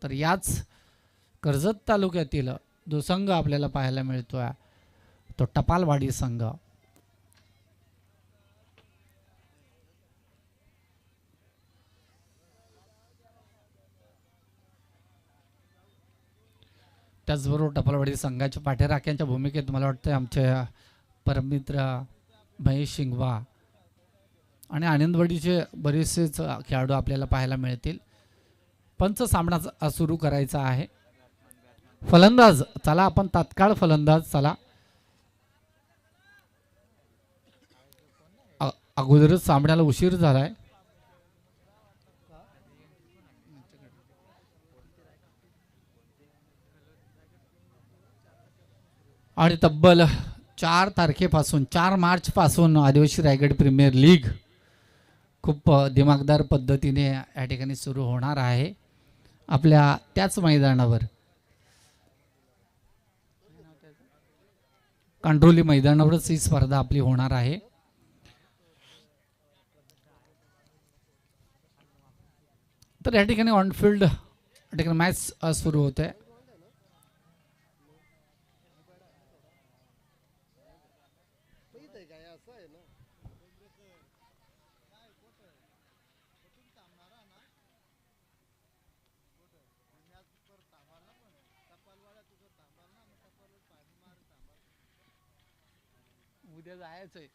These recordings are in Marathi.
तर याच कर्जत तालुक्यातील जो संघ आपल्याला पाहायला मिळतोय तो टपालवाडी संघ. त्याचबरोबर टपालवाडी संघाच्या पाठीराख्यांच्या भूमिकेत मला वाटतं आमचे परममित्र महेश शिंगवा आणि आनंदवाडीचे बरेचसेच खेळाडू आपल्याला पाहायला मिळतील. पंच सामना सुरू करायचा आहे. फलंदाज चला आपण तात्काळ फलंदाज चला. अगोदरच सामन्याला उशीर झालाय. आणि तब्बल 4 तारखेपासून 4 मार्चपासून आदिवासी रायगड प्रीमियर लीग खूप दिमागदार पद्धतीने या ठिकाणी सुरू होणार आहे. आपल्या त्याच मैदानावर कांड्रोली मैदानावरच ही स्पर्धा आपली होणार आहे. तर या ठिकाणी ऑनफिल्ड या ठिकाणी मॅच सुरू होते. उद्या जायचंय,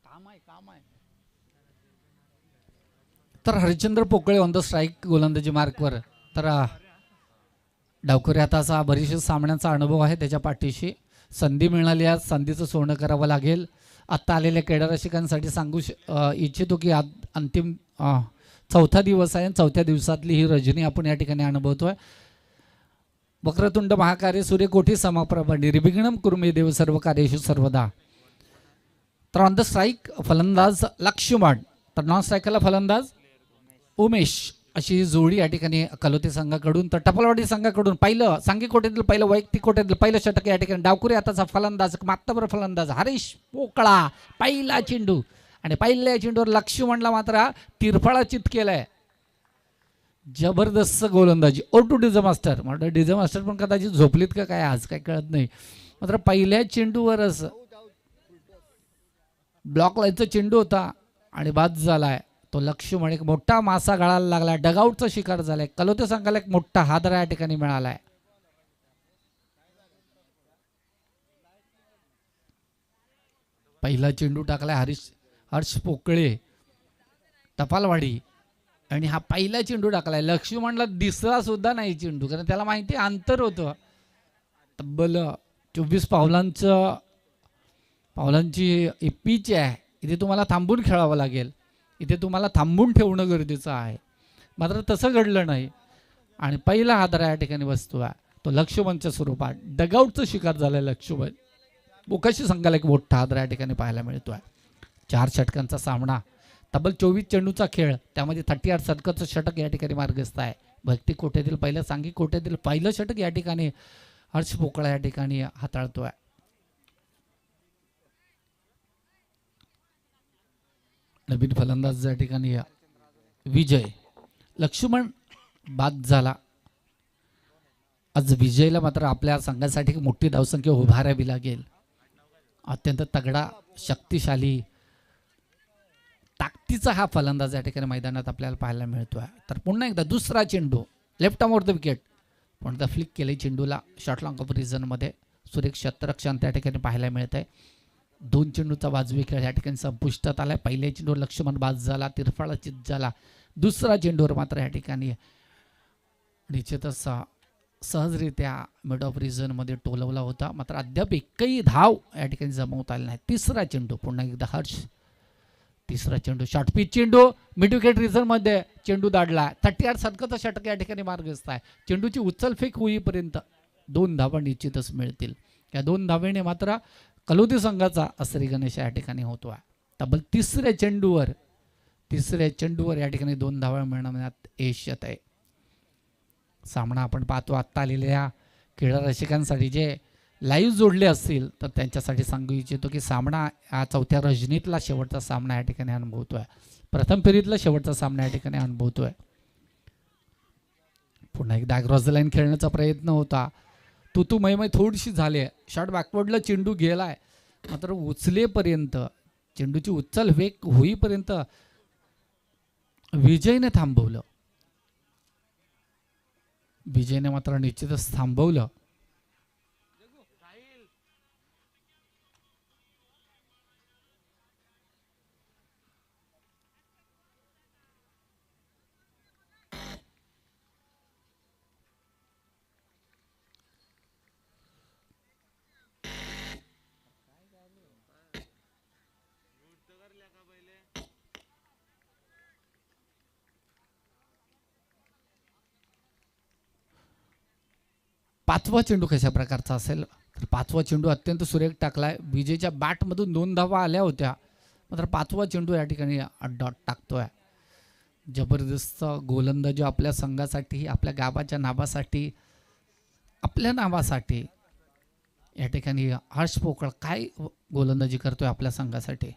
काम आहे. तर Harishchandra Pokale on the strike गोलंदाजी मार्कवर. तर डावखुरी हाताचा बरीचशा सामन्यांचा अनुभव आहे त्याच्या पाठीशी. संधी मिळाली, आज संधीचं सोनं करावं लागेल. आत्ता आलेल्या क्रीडा रसिकांसाठी सांगू इच्छितो की अंतिम 4था दिवस आहे. 4थ्या दिवसातली ही रजनी आपण या ठिकाणी अनुभवतोय. वक्रतुंड महाकार्य सूर्यकोटी समप्रभ निर्विघ्नं कुर्मे देव सर्व कार्येषु सर्वदा. तर ऑन द स्ट्राईक फलंदाज लक्ष्मण, तर नॉन स्ट्राईकला फलंदाज उमेश, अशी जोडी या ठिकाणी कलोते संघाकडून. तर टपालवाडी संघाकडून पहिलं सांघिक कोट्यातील पहिलं वैयक्तिक कोट्यातील पहिलं षटक या ठिकाणी डावखुरी हाताचा फलंदाज मात्तबर फलंदाज हरीश पोकळा. पहिला चेंडू आणि पहिल्या चेंडूवर लक्ष्मणला मात्र तिरफळा चित केलाय. जबरदस्त गोलंदाजी. ओ टू डीजे मास्टर म्हटलं, डीजे मास्टर पण कदाचित झोपलीत का काय आज, काय कळत नाही. मात्र पहिल्या चेंडूवरच ब्लॉक लाईनचा चेंडू होता आणि बाद झालाय. तो लक्ष्मण एक मोठा मासा गळायला लागला, डगआउटचा शिकार झालाय. कलोते संघाला एक मोठा हादरा या ठिकाणी मिळालाय. पहिला चेंडू टाकलाय हर्ष पोकळे टपालवाडी आणि हा पहिला चेंडू टाकलाय. लक्ष्मणला दिसला सुद्धा नाही चेंडू, कारण त्याला माहिती अंतर होतं. तब्बल 24 पावलांची पिच आहे. इथे तुम्हाला थांबून खेळावं लागेल, इथे तुम्हाला थांबून ठेवणं गरजेचं आहे. मात्र तसं घडलं नाही आणि पहिला हादरा या ठिकाणी बसतो आहे तो लक्ष्मणच्या स्वरूपात. डगआउटचं शिकार झालाय लक्ष्मण. बोकाशी संघाला एक मोठा हादरा या ठिकाणी पाहायला मिळतो आहे. 4 षटकांचा सामना, तब्बल 24 चेंडूचा खेळ, त्यामध्ये 38 षटकाचं षटक या ठिकाणी मार्गस्थ आहे. भक्ती कोट्यातील पहिलं, सांघिक कोट्यातील पहिलं षटक या ठिकाणी हर्ष पोकळा या ठिकाणी हाताळतोय. नवीन फलंदाज या ठिकाणी विजय. लक्ष्मण बाद झाला. आज विजयला मात्र आपल्या संघासाठी मोठी धावसंख्या उभारावी लागेल. अत्यंत तगडा, शक्तिशाली, ताकदीचा हा फलंदाज या ठिकाणी मैदानात आपल्याला पाहायला मिळतोय. तर पुन्हा एकदा दुसरा चेंडू left arm were the wicket, पण द फ्लिक केले चेंडूला शॉर्ट लॉंग ऑफ रिझनमध्ये. सुरेख क्षेत्ररक्षण त्या ठिकाणी पाहायला मिळत आहे. 2 चेंडूचा वाजवी खेळ या ठिकाणी संपुष्टात आलाय. पहिल्या चेंडूवर लक्ष्मण बाद झाला, तिरफळा चित झाला. दुसरा चेंडूवर मात्र या ठिकाणी निश्चितच सहजरित्या मिड ऑफ रिझनमध्ये टोलवला होता, मात्र अद्याप एकही धाव या ठिकाणी जमवता आली नाही. तिसरा चेंडू पुन्हा एकदा हर्ष, तिसरा चेंडू शॉर्ट पिच चेंडू मिड विकेट रिझनमध्ये चेंडू दाडला. 38 षटकाचा षटक या ठिकाणी मार्गस्थ आहे. चेंडूची उचलफेक होईपर्यंत 2 धावा निश्चितच मिळतील. या 2 धावेने मात्र कलोती संघाचा श्री गणेश या ठिकाणी होतो आहे. तब्बल तिसऱ्या चेंडूवर या ठिकाणी 2 धावा मिळवण्यात यश येत आहे. सामना आपण पाहतो. आत्ता आलेल्या क्रीडा रसिकांसाठी जे लाईव्ह जोडले असतील तर त्यांच्यासाठी सांगू इच्छितो की सामना हा 4थ्या रजनीतला शेवटचा सामना या ठिकाणी अनुभवतोय. प्रथम फेरीतला शेवटचा सामना या ठिकाणी अनुभवतोय. पुन्हा एकदा क्रॉस द लाईन खेळण्याचा प्रयत्न होता. तू मैमय थोडीशी झाली आहे. शॉट बॅकवर्डला चेंडू गेलाय, मात्र उचलेपर्यंत चेंडूची उचल वेग होईपर्यंत विजयने थांबवलं. विजयने मात्र निश्चितच थांबवलं. पाचवा चेंडू कशा प्रकारचा असेल तर पाचवा चेंडू अत्यंत सुरेख टाकलाय. विजयच्या बॅटमधून 2 धावा आल्या होत्या, मात्र पाचवा चेंडू या ठिकाणी डॉट टाकतोय. जबरदस्त गोलंदाजी आपल्या संघासाठी, आपल्या गावाच्या नावासाठी, आपल्या नावासाठी या ठिकाणी हर्ष पोकळ काय गोलंदाजी करतोय आपल्या संघासाठी.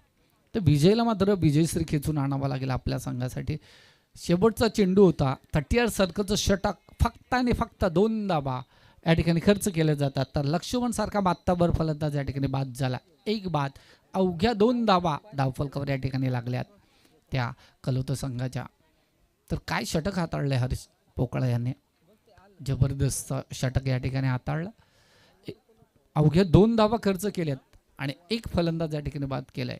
तर विजयला मात्र विजयश्री खेचून आणावा लागेल आपल्या संघासाठी. शेवटचा चेंडू होता. 30 सर्कलचं षटक फक्त आणि फक्त 2 धावा या ठिकाणी खर्च केले जातात. तर लक्ष्मण सारखा बात्ताभर फलंदाज या ठिकाणी बाद झाला. एक बाद, अवघ्या 2 धावा धावफलकावर या ठिकाणी लागल्यात त्या कलोतो संघाच्या. तर काय षटक हाताळले हरीश पोकळ यांनी, जबरदस्त षटक या ठिकाणी हाताळलं. अवघ्या 2 धावा खर्च केल्यात आणि एक फलंदाज या ठिकाणी बाद केलाय.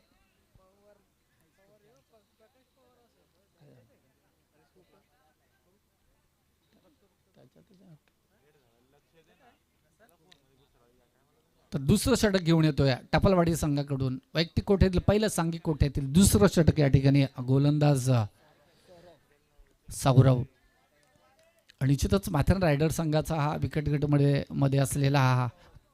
तर दुसरं षटक घेऊन येतोय टपलवाडी संघाकडून. वैयक्तिक कोठ्यातील पहिलं सांघिक कोठ्यातील दुसरं षटक या ठिकाणी गोलंदाज सौरव. निश्चितच माथेरान रायडर संघाचा हा विकेट मध्ये असलेला हा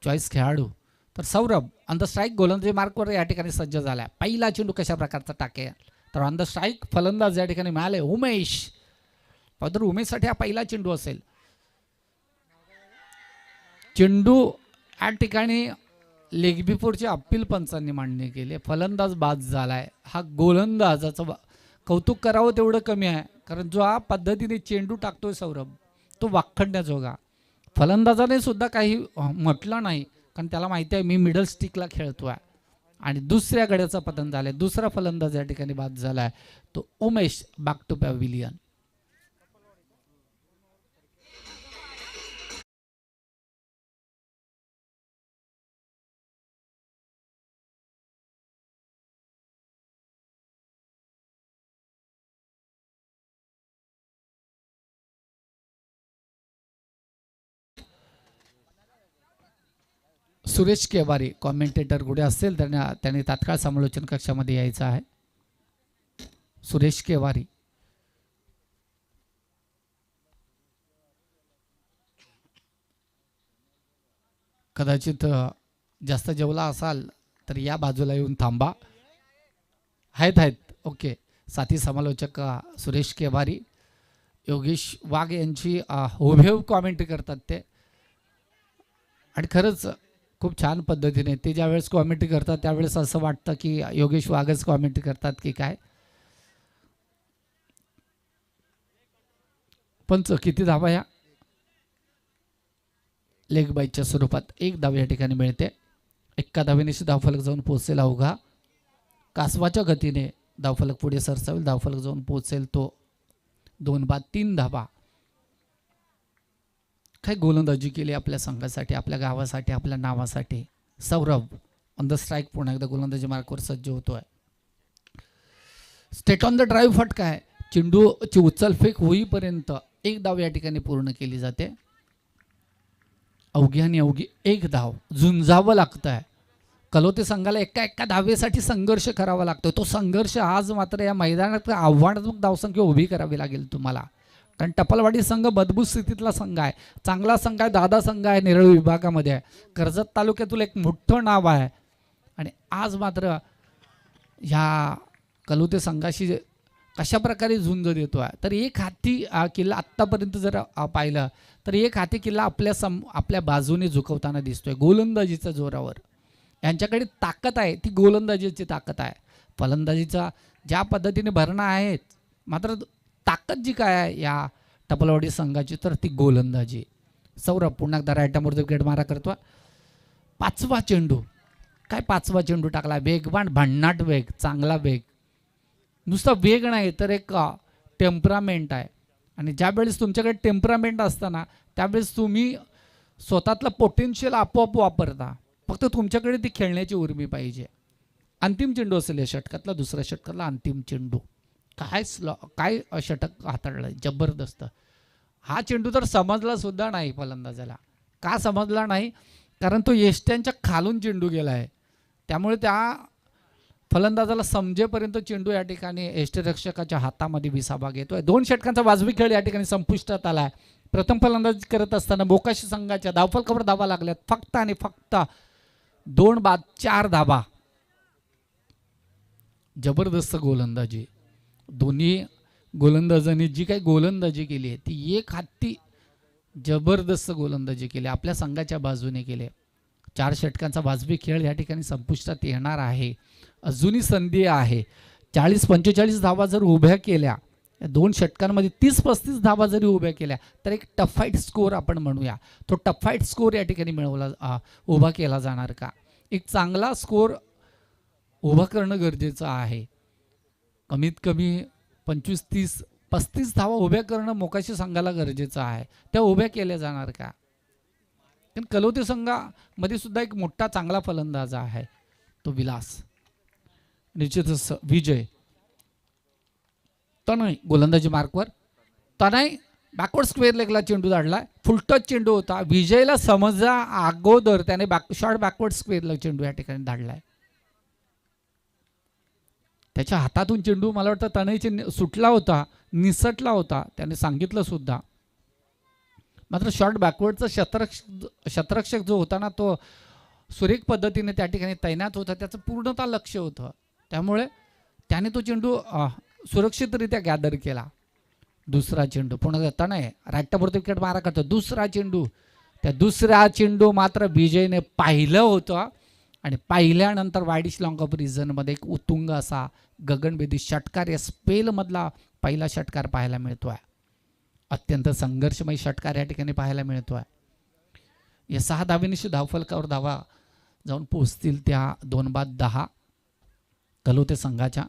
चॉईस खेळाडू. तर सौरभ ऑन द स्ट्राईक गोलंदाजी मार्कवर या ठिकाणी सज्ज झाला. पहिला चेंडू कशा प्रकारचा टाकेल तर ऑन द स्ट्राईक फलंदाज या ठिकाणी मिळाले उमेश. तर उमेशसाठी हा पहिला चेंडू असेल. चेंडू या ठिकाणी लेग बिफोरचे अपील पंचांनी मान्य केले. फलंदाज बाद झालाय. हा गोलंदाजाचं कौतुक करावं तेवढं कमी आहे, कारण जो हा पद्धतीने चेंडू टाकतोय सौरभ तो वाखडण्याजोगा. फलंदाजाने सुद्धा काही म्हटलं नाही, कारण त्याला माहिती आहे मी मिडल स्टिकला खेळतोय. आणि दुसऱ्या गड्याचा पतन झालाय. दुसरा फलंदाज या ठिकाणी बाद झालाय तो Umesh back to pavilion. Suresh केवारी कॉमेंटेटर कुठे असेल त्यांनी तात्काळ समालोचन कक्षामध्ये यायचं आहे. सुरेश केवारी. कदाचित जास्त जेवला असाल तर या बाजूला येऊन थांबा. आहेत ओके. साथी समालोचक सुरेश केवारी, योगेश वाघ यांची हुबेहूब कॉमेंट्री करतात ते. आणि खरंच खूप छान पद्धतीने ते ज्यावेळेस कॉमेंट्री करतात त्यावेळेस असं वाटतं की योगेश वाघच कॉमेंट्री करतात की काय. पंच किती धावा या लेग बाईच्या स्वरूपात 1 धाव या ठिकाणी मिळते. 1 धावेने धावफलक जाऊन पोहोचेल अवघा. कासवाच्या गतीने धावफलक पुढे सरसावेल. धावफलक जाऊन पोहोचेल तो 2 बाद 3 धावा. काय गोलंदाजी केली आपल्या संघासाठी, आपल्या गावासाठी, आपल्या नावासाठी. सौरभ ऑन द स्ट्राईक पुन्हा एकदा गोलंदाजी मार्कवर सज्ज होतोय. स्टेट ऑन द ड्राईव्ह फटका आहे. चेंडूची उचलफेक होईपर्यंत 1 धाव या ठिकाणी पूर्ण केली जाते. अवघी आणि अवघी 1 धाव झुंजावं लागतंय. कलोते संघाला एका धावेसाठी संघर्ष करावा लागतो. तो संघर्ष आज मात्र या मैदानात आव्हानात्मक धावसंख्या उभी करावी लागेल तुम्हाला, कारण टपलवाडी संघ मजबूत स्थितीतला संघ आहे, चांगला संघ आहे, दादा संघ आहे, नेरळ विभागामध्ये आहे, कर्जत तालुक्यातील एक मोठं नाव आहे. आणि आज मात्र ह्या कलोते संघाशी कशा प्रकारे झुंज देतो आहे. तर एक हाती किल्ला आत्तापर्यंत जर पाहिलं तर एक हाती किल्ला आपल्या बाजूने झुकवताना दिसतोय गोलंदाजीच्या जोरावर. यांच्याकडे ताकद आहे, ती गोलंदाजीची ताकद आहे. फलंदाजीचा ज्या पद्धतीने भरणा आहेत, मात्र ताकद जी काय आहे या टपलवाडी संघाची तर ती गोलंदाजी. सौरभ पुन्हा एकदा राईटामोर विकेट मारा करतो. 5वा चेंडू. काय 5वा चेंडू टाकला, वेगवान भन्नाट वेग, चांगला वेग. नुसता वेग नाही तर एक टेम्परामेंट आहे. आणि ज्यावेळेस तुमच्याकडे टेम्परामेंट असताना त्यावेळेस तुम्ही स्वतःतलं पोटेन्शियल आपोआप वापरता. फक्त तुमच्याकडे ती खेळण्याची उर्मी पाहिजे. अंतिम चेंडू असेल या षटकातला, दुसऱ्या षटकातला अंतिम चेंडू. काय षटक हाताळलं, जबरदस्त. हा चेंडू तर समजला सुद्धा नाही फलंदाजाला. का समजला नाही? कारण तो यष्ट्यांच्या खालून चेंडू गेला आहे. त्यामुळे त्या फलंदाजाला समजेपर्यंत चेंडू या ठिकाणी यष्टिरक्षकाच्या हातामध्ये विसाभाग येतोय. 2 षटकांचा वाजवी खेळ या ठिकाणी संपुष्टात आलाय. प्रथम फलंदाजी करत असताना मोकाशी संघाच्या धावफलकावर धावा लागल्यात फक्त आणि फक्त 2 बाद 4 धावा. जबरदस्त गोलंदाजी. दोन्ही गोलंदाजांनी जी काही गोलंदाजी केली आहे ती एक हाती जबरदस्त गोलंदाजी केली, आपल्या संघाच्या बाजूने केले. 4 षटकांचा वाजवी खेळ या ठिकाणी संपुष्टात येणार आहे. अजूनही संधी आहे. 40-45 धावा जर उभ्या केल्या, 2 षटकांमध्ये 30-35 धावा जरी उभ्या केल्या तर एक टफाईट स्कोर आपण म्हणूया. तो टफाईट स्कोर या ठिकाणी उभा केला जाणार का? एक चांगला स्कोर उभा करणं गरजेचं आहे. कमीत कमी 25-30-35 धावा उभ्या करणं मोकाशी संघाला गरजेचं आहे. त्या उभ्या केल्या जाणार का? कारण कलोते संघामध्ये सुद्धा एक मोठा चांगला फलंदाज आहे, तो विलास. निश्चितच विजय. तनय गोलंदाजी मार्कवर. तनय बॅकवर्ड स्क्वेअर लेगला चेंडू धाडला. फुलटच चेंडू होता. विजयला समजा अगोदर त्याने शॉर्ट बॅकवर्ड स्क्वेअरला चेंडू या ठिकाणी धाडलाय. त्याच्या हातातून चेंडू मला वाटतं तनयचे सुटला होता, निसटला होता, त्याने सांगितलं सुद्धा. मात्र शॉर्ट बॅकवर्डचा शतरक्षक जो होता ना, तो सुरेख पद्धतीने त्या ठिकाणी तैनात होता. त्याचं पूर्णतः लक्ष होतं. त्यामुळे त्याने तो चेंडू सुरक्षितरित्या गॅदर केला. दुसरा चेंडू पुन्हा तनय राईटवरती विकेट मारा करतो. दुसरा चेंडू. त्या दुसरा चेंडू मात्र विजयने पाहिलं होतं आणि पाहिल्यानंतर वायडिश लॉंग ऑफ रिझनमध्ये एक उत्तुंग असा गगनभेदी षटकार या स्पेलमधला पहिला षटकार पाहायला मिळतोय. अत्यंत संघर्षमय षटकार या ठिकाणी पाहायला मिळतोय. या 6 धावेनिशी धावफलकावर धावा जाऊन पोहोचतील त्या 2 बाद 10 कलोते संघाच्या.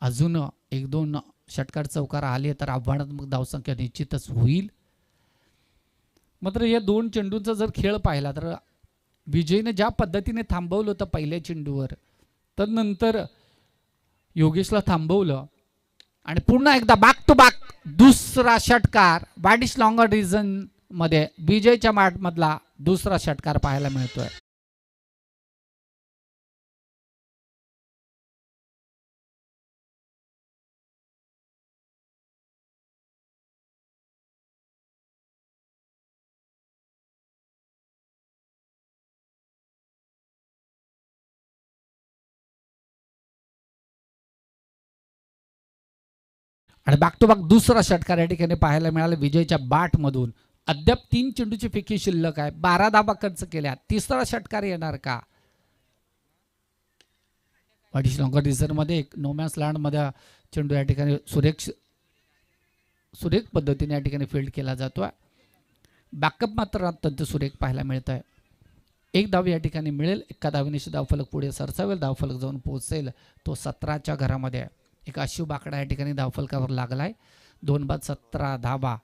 अजून 1-2 षटकार चौकार आले तर आव्हानात्मक धावसंख्या निश्चितच होईल. मात्र या 2 चेंडूंचा जर खेळ पाहिला तर विजयने ज्या पद्धतीने थांबवलं होतं पहिल्या चेंडूवर, तदनंतर योगेशला थांबवलं आणि पुन्हा एकदा बॅक टू बॅक दुसरा षटकार वायडिश लॉंग रिजन मध्ये विजयच्या मधला दुसरा षटकार पाहायला मिळतोय. आणि बॅक टू बॅक दुसरा षटकार या ठिकाणी पाहायला मिळाला विजयच्या बॅटमधून. अद्याप 3 चेंडूची फेकी शिल्लक आहे. 12 धावा खर्च केल्या. तिसरा षटकार येणार का? वायडिश लॉंग रिझन मध्ये एक नोमॅन्स लँड मध्ये चेंडू या ठिकाणी सुरेख पद्धतीने या ठिकाणी फील्ड केला जातोय. बॅकअप मात्र अत्यंत सुरेख पाहायला मिळत आहे. 1 धाव या ठिकाणी मिळेल. एका धावेनिशी धावफलक पुढे सरसावेल. धावफलक जाऊन पोहोचेल तो 17च्या घरामध्ये. एक आशिव बाकडा या ठिकाणी धावफलकावर लागलाय. 2 बाद 17 धावा.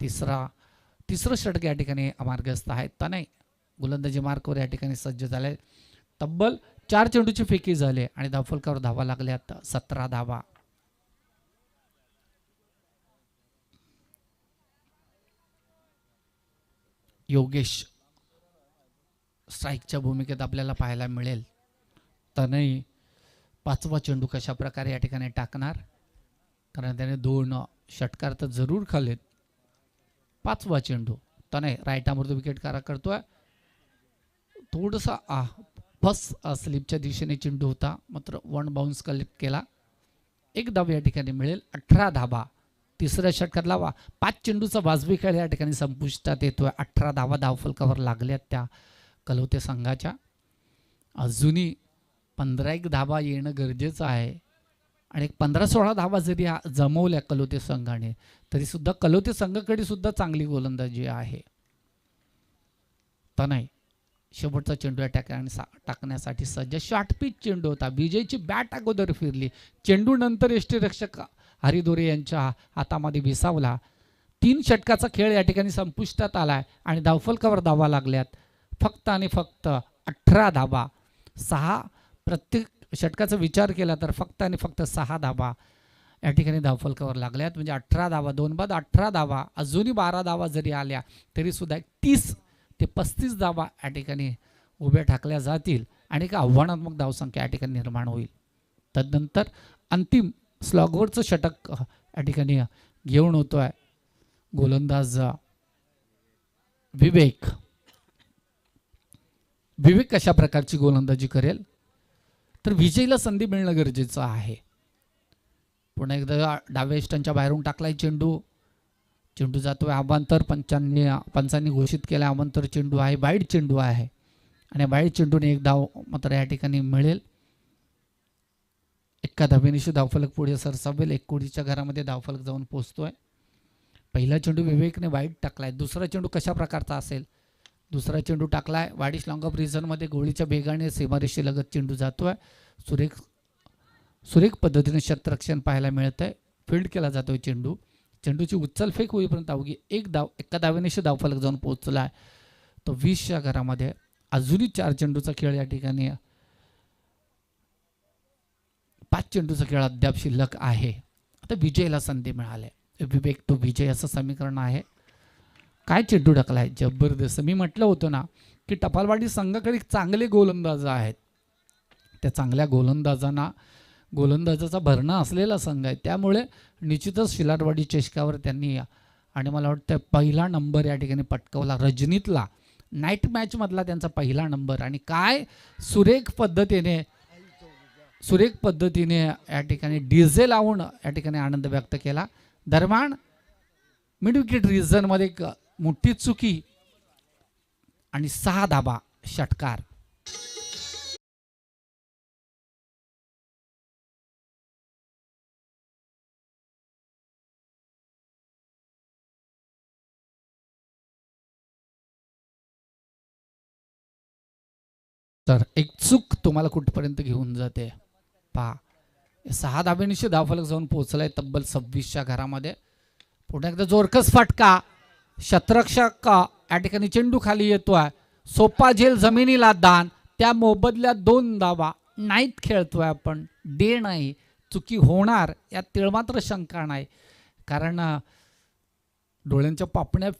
तिसरं षटक या ठिकाणी मार्गस्थ आहे. तनय गोलंदाजी मार्कवर या ठिकाणी सज्ज झाले. तब्बल 4 चेंडूची फेकी झाले आणि धावफलकावर धावा लागल्यात 17 धावा. योगेश स्ट्राईकच्या भूमिकेत आपल्याला पाहायला मिळेल. तनय 5वा चेंडू कशा प्रकारे या ठिकाणी टाकणार, कारण त्याने 2 षटकार तर जरूर खाल्लेत. 5वा चेंडू तनय राईट आर्मवर विकेट कारा करतोय. थोडासा फर्स्ट स्लिपच्या दिशेने चेंडू होता, मात्र 1 बाउन्स कलेक्ट केला. 1 धाव या ठिकाणी मिळेल. 18 धावा. तिसऱ्या षटकातला 5 चेंडूचा वाजवी खेळ या ठिकाणी संपुष्टात येतोय. 18 धावा धावफलकावर लागल्यात त्या कलोते संघाच्या. अजूनही 15-1 धावा येणं गरजेचं आहे आणि 15-16 धावा जरी जमवल्या कलोते संघाने तरी सुद्धा कलोते संघाकडे सुद्धा चांगली गोलंदाजी आहे. तर नाही, शेवटचा चेंडू या टाकण्यासाठी सज्ज. शॉर्ट पिच चेंडू होता. विजयची बॅट अगोदर फिरली, चेंडू नंतर यष्टीरक्षक हरिदोरे यांच्या हातामध्ये विसावला. 3 षटकाचा खेळ या ठिकाणी संपुष्टात आलाय आणि धावफलकावर धावा लागल्यात फक्त आणि फक्त 18 धावा. 6 प्रत्येक षटकाचा विचार केला तर फक्त आणि फक्त 6 धावा या ठिकाणी धावफलकावर लागल्यात. म्हणजे 18 धावा, 2 बाद 18 धावा. अजूनही 12 धावा जरी आल्या तरी सुद्धा 30 ते 35 धावा या ठिकाणी उभ्या ठाकल्या जातील आणि एक आव्हानात्मक धावसंख्या या ठिकाणी निर्माण होईल. तदनंतर अंतिम स्लॉगवरचं षटक या ठिकाणी घेऊन होतोय गोलंदाज विवेक. विवेक कशा प्रकारची गोलंदाजी करेल तर विजयला संधी मिळणं गरजेचं आहे. पुन्हा एकदा डाव्या स्टंपच्या बाहेरून टाकलाय चेंडू. चेंडू जातोय अवांतर. पंचांनी घोषित केला अवांतर चेंडू आहे, वाईड चेंडू आहे आणि वाईड चेंडूने एक धाव मात्र या ठिकाणी मिळेल. एका धावेनिशी धावफलक पुढे सरसावेल. 1 कोटीच्या घरामध्ये धावफलक जाऊन पोहोचतोय. पहिला चेंडू विवेकने वाईड टाकलाय. दुसरा चेंडू कशा प्रकारचा असेल? दुसरा चेंडू टाकलाय वाडीश लॉंग ऑफ रिझनमध्ये. गोळीच्या वेगाने सीमारेषेलगत चेंडू जातोय. सुरेख पद्धतीने क्षेत्ररक्षण पाहायला मिळतंय. फील्ड केला जातोय चेंडू. चेंडूची उचल फेक होईपर्यंत अवघी एका धावेनिशी धावफलक जाऊन पोहोचलाय तो 20च्या घरामध्ये. अजूनही 4 चेंडूचा खेळ या ठिकाणी 5 चेंडूचा खेळ अद्याप शिल्लक आहे. आता विजयला संधी मिळाली. विवेक टू विजय असं समीकरण आहे. काय चेंडू टाकलाय, जबरदस्त. मी म्हटलं होतं ना की टपालवाडी संघाकडे चांगले गोलंदाज आहेत. त्या चांगल्या गोलंदाजाचा भरणा असलेला संघ आहे. त्यामुळे निश्चितच शिलारवाडी चषकावर त्यांनी आणि मला वाटतं पहिला नंबर या ठिकाणी पटकावला. रजनीतला नाईट मॅच मधला त्यांचा पहिला नंबर. आणि काय सुरेख पद्धतीने या ठिकाणी डीजे लावून या ठिकाणी आनंद व्यक्त केला. दरम्यान मिड विकेट रिजन मध्ये एक मोठी चुकी आणि 6 धाबा षटकार. तर एक चूक तुम्हाला कुठपर्यंत घेऊन जाते पहा. 6 धाब्यानिशी धावफलक जाऊन पोहोचलाय तब्बल 26च्या घरामध्ये. पुन्हा एकदा जोरकस फटका. क्षेत्ररक्षक या ठिकाणी चेंडू खाली येतोय. सोपा झेल जमिनीला दान. त्या मोबदल्यात 2 धावा. नाईट खेळतोय आपण, डे नाही. चुकी होणार यात तिळमात्र शंका नाही. कारण डोळ्यांच्या पापण्या